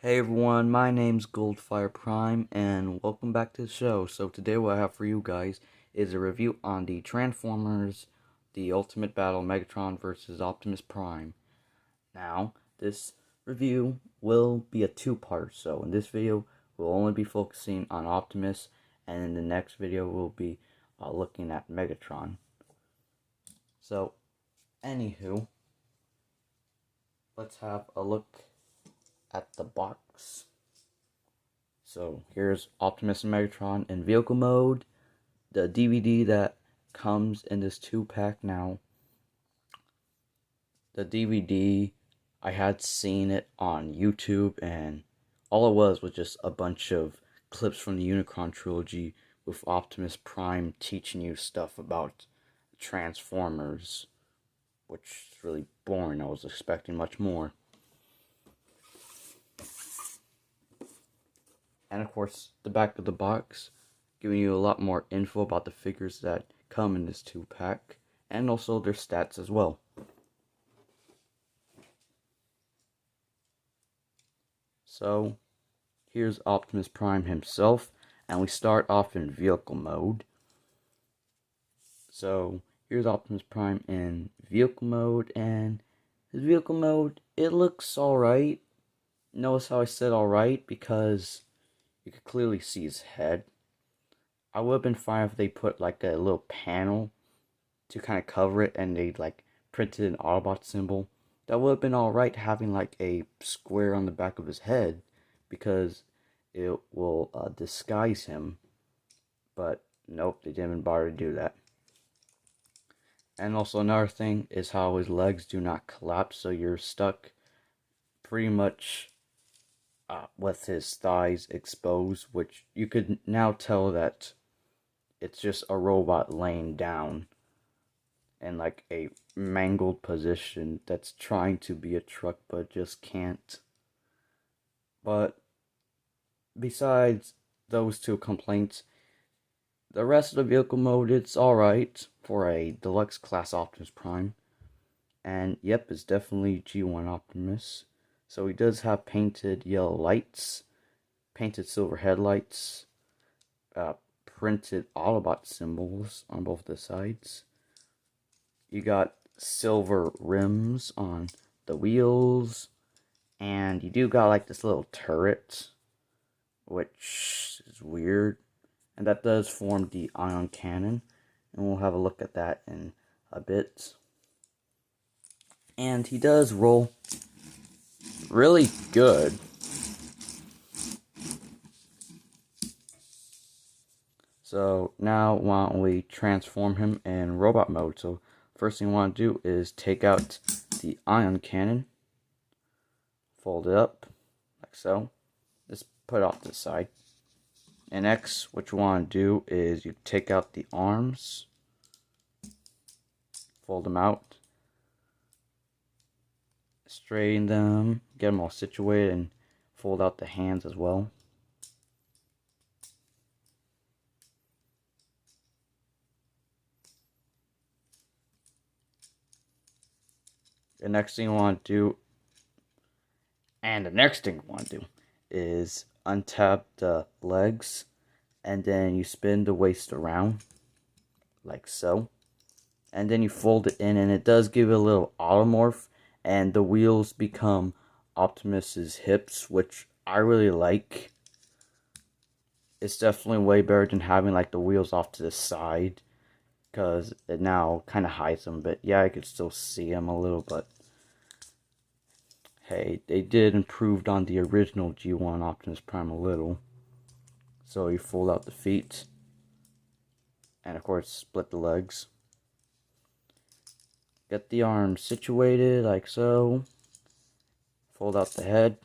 Hey everyone, my name's Goldfire Prime, and welcome back to the show. So today what I have for you guys is a review on the Transformers, the Ultimate Battle Megatron versus Optimus Prime. Now, this review will be a two-part, so in this video, we'll only be focusing on Optimus, and in the next video, we'll be looking at Megatron. So, anywho, let's have a look at the box. So here's Optimus and Megatron in vehicle mode, the DVD that comes in this 2-pack now. The DVD, I had seen it on YouTube, and all it was just a bunch of clips from the Unicron trilogy with Optimus Prime teaching you stuff about Transformers, which is really boring. I was expecting much more. And of course, the back of the box, giving you a lot more info about the figures that come in this 2-pack, and also their stats as well. So, here's Optimus Prime himself, and we start off in vehicle mode. So, here's Optimus Prime in vehicle mode, and his vehicle mode, it looks alright. Notice how I said alright, because you could clearly see his head. I would have been fine if they put like a little panel to kind of cover it and they like printed an Autobot symbol. That would have been alright, having like a square on the back of his head, because it will disguise him. But nope, they didn't even bother to do that. And also another thing is how his legs do not collapse, so you're stuck pretty much with his thighs exposed, which you could now tell that it's just a robot laying down in like a mangled position that's trying to be a truck but just can't. But besides those two complaints, the rest of the vehicle mode, it's alright for a deluxe class Optimus Prime. And yep, it's definitely G1 Optimus. So he does have painted yellow lights, painted silver headlights, printed Autobot symbols on both the sides. You got silver rims on the wheels, and you do got like this little turret, which is weird, and that does form the ion cannon, and we'll have a look at that in a bit. And he does roll really good. So now why don't we transform him in robot mode. So first thing we want to do is take out the ion cannon, fold it up like so, just put it off to the side. And next what you want to do is you take out the arms, fold them out, straighten them, get them all situated, and fold out the hands as well. The next thing you want to do is untap the legs, and then you spin the waist around like so, and then you fold it in, and it does give it a little automorph, and the wheels become Optimus's hips, which I really like. It's definitely way better than having like the wheels off to the side, because it now kind of hides them. But yeah, I could still see them a little, but hey, they did improve on the original G1 Optimus Prime a little. So you fold out the feet, and of course split the legs. Get the arms situated like so. Fold out the head,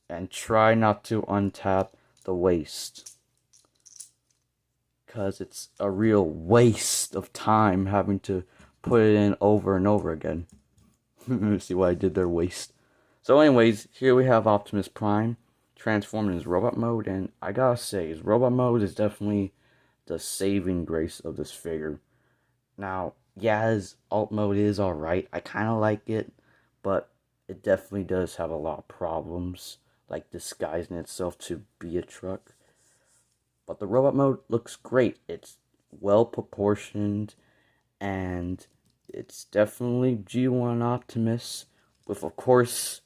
and try not to untap the waist, because it's a real waste of time having to put it in over and over again. See what I did there, waste. So anyways, here we have Optimus Prime transformed in his robot mode, and I gotta say, his robot mode is definitely the saving grace of this figure. Now, yeah, his alt mode is alright, I kinda like it, but it definitely does have a lot of problems like disguising itself to be a truck. But the robot mode looks great. It's well proportioned, and it's definitely G1 Optimus, with of course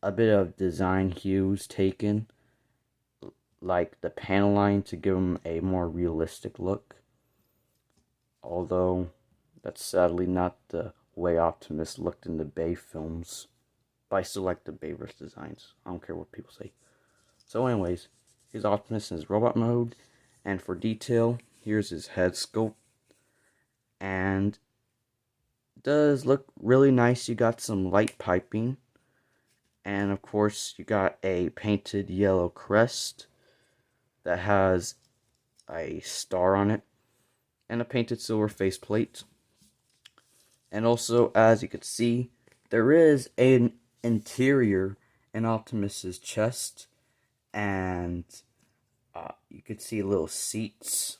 a bit of design hues taken, like the panel line to give him a more realistic look. Although that's sadly not the way Optimus looked in the Bay films. But I still like the Bayverse designs. I don't care what people say. So anyways, here's Optimus in his robot mode. And for detail, here's his head sculpt. And it does look really nice. You got some light piping. And of course, you got a painted yellow crest that has a star on it. And a painted silver faceplate. And also, as you can see, there is an interior in Optimus's chest, and you could see little seats,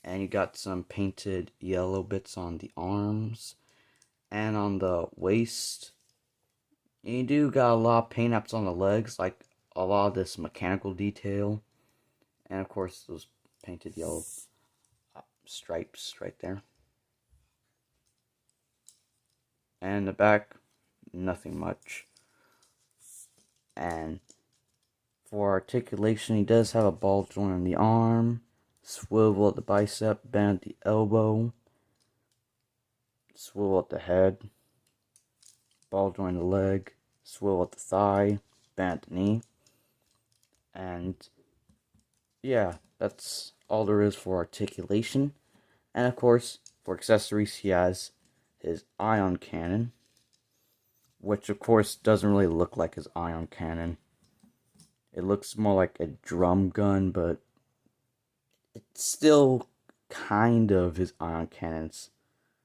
and you got some painted yellow bits on the arms and on the waist. And you do got a lot of paint apps on the legs, like a lot of this mechanical detail, and of course those painted yellow stripes right there. And the back, nothing much. And for articulation, he does have a ball joint on the arm, swivel at the bicep, bend at the elbow, swivel at the head, ball joint the leg, swivel at the thigh, bend at the knee. And yeah, that's all there is for articulation. And of course, for accessories, he has his ion cannon, which of course doesn't really look like his ion cannon. It looks more like a drum gun, but it's still kind of his ion cannons,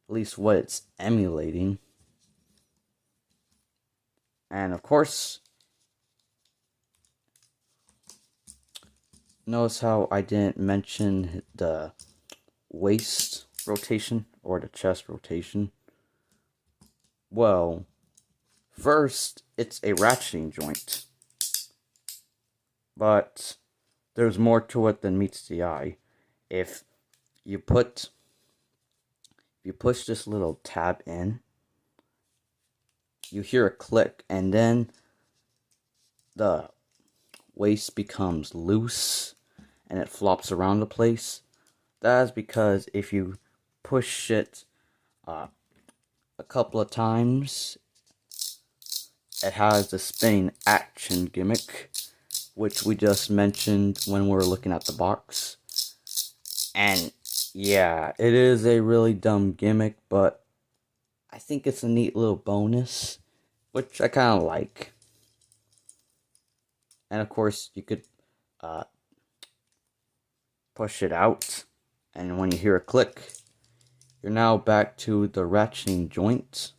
at least what it's emulating. And of course, notice how I didn't mention the waist rotation or the chest rotation. Well, first, it's a ratcheting joint. But there's more to it than meets the eye. If you push this little tab in, you hear a click, and then the waist becomes loose and it flops around the place. That is because if you push it a couple of times, it has the spinning action gimmick, which we just mentioned when we were looking at the box. And yeah, it is a really dumb gimmick, but I think it's a neat little bonus, which I kind of like. And of course, you could push it out, and when you hear a click, you're now back to the ratcheting joint.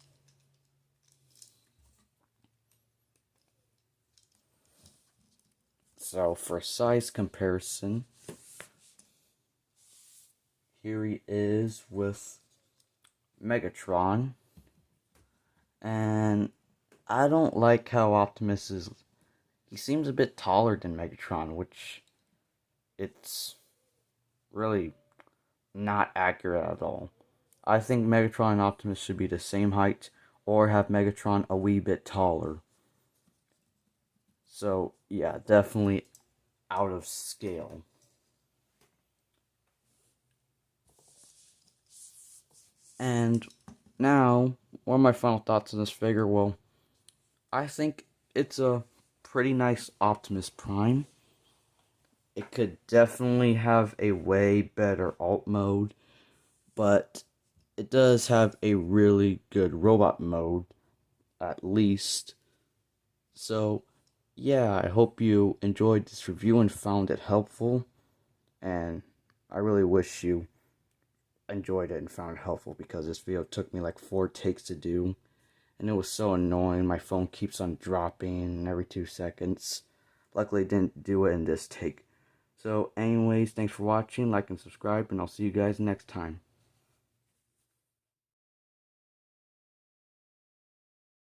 So for size comparison, here he is with Megatron, and I don't like how Optimus is. He seems a bit taller than Megatron, which it's really not accurate at all. I think Megatron and Optimus should be the same height, or have Megatron a wee bit taller. So yeah, definitely out of scale. And now, what are my final thoughts on this figure? Well, I think it's a pretty nice Optimus Prime. It could definitely have a way better alt mode, but it does have a really good robot mode, at least. So, yeah, I hope you enjoyed this review and found it helpful, and I really wish you enjoyed it and found it helpful, because this video took me like 4 takes to do, and it was so annoying. My phone keeps on dropping every 2 seconds. Luckily, it didn't do it in this take. So anyways, thanks for watching, like and subscribe, and I'll see you guys next time.